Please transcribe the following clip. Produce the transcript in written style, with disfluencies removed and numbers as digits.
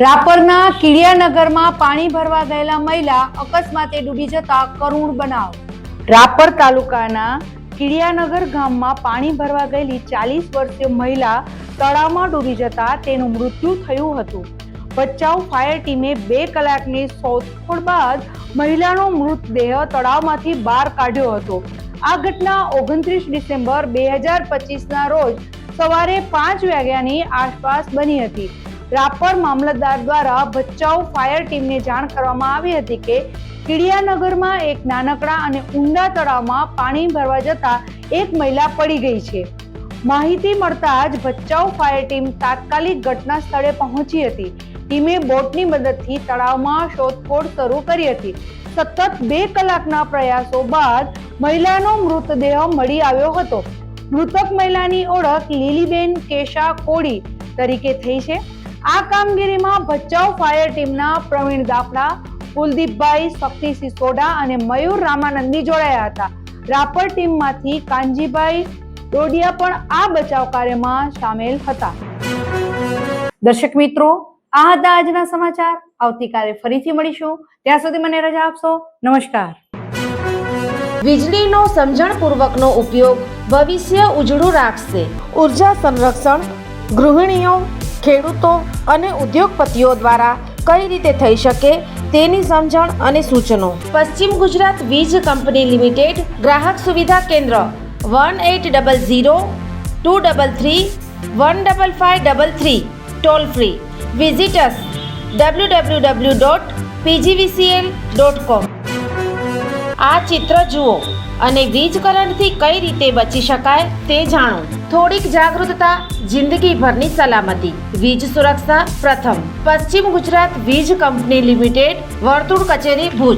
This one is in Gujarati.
રાપરના કીડિયાનગરમાં પાણી ભરવા ગયેલા મહિલા અકસ્માતે ડૂબી જતા કરુણ બનાવ। રાપર તાલુકાના કીડિયાનગર ગામમાં પાણી ભરવા ગયેલી 40 વર્ષીય મહિલા તળાવમાં ડૂબી જતા તેનું મૃત્યુ થયું હતું। બચાવ ફાયર ટીમે 2 કલાકની શોધખોળ બાદ મહિલાનો મૃતદેહ તળાવમાંથી બહાર કાઢ્યો હતો। આ ઘટના 29 ડિસેમ્બર 2025ના રોજ સવારે 5 વાગ્યાની આસપાસ બની હતી। રાપર મામલતદાર દ્વારા બચાવ ફાયર ટીમને જાણ કરવામાં આવી હતી કે કીડિયાનગરમાં એક નાનકડા અને ઊંડા તળાવમાં પાણી ભરવા જતા એક મહિલા પડી ગઈ છે। માહિતી મળતા જ બચાવ ફાયર ટીમ તાત્કાલિક ઘટના સ્થળે પહોંચી હતી। ટીમે બોટની મદદથી તળાવમાં શોધખોળ શરૂ કરી હતી। સતત 2 કલાકના પ્રયાસો બાદ મહિલાનો મૃતદેહ મળી આવ્યો હતો। મૃતક મહિલાની ઓળખ લીલીબેન કેશા કોડી તરીકે થઈ છે। આ કામગીરીમાં બચાવ ફાયર ટીમના પ્રવીણ દાફડા, કુલદીપભાઈ, શક્તિસિંહ સોઢા અને મયુર રામાનંદી જોડાયા હતા। રાપર ટીમમાંથી કાનજીભાઈ ડોડિયા પણ આ બચાવ કાર્યમાં સામેલ હતા। દર્શક મિત્રો, આ હતા આજના સમાચાર। આવતીકાલે ફરીથી મળીશું, ત્યાં સુધી મને રજા આપશો। નમસ્કાર। વીજળીનો સમજણપૂર્વકનો ઉપયોગ ભવિષ્ય ઉજળું રાખશે। ઉર્જા સંરક્ષણ ગૃહિણીઓ, ખેડૂતો અને ઉદ્યોગપતિઓ દ્વારા કઈ રીતે થઈ શકે તેની સમજણ અને સૂચનો। પશ્ચિમ ગુજરાત વીજ કંપની લિમિટેડ, ગ્રાહક સુવિધા કેન્દ્ર 1800-233-15533, ટોલ ફ્રી। વિઝિટ અસ www.pgvcl.com। આ ચિત્ર જુઓ અને વીજ કરંટથી કઈ રીતે બચી શકાય તે જાણો। થોડીક જાગૃતતા, જિંદગીભરની સલામતી। વીજ સુરક્ષા પ્રથમ। પશ્ચિમ ગુજરાત વીજ કંપની લિમિટેડ, વર્તુળ કચેરી, ભુજ।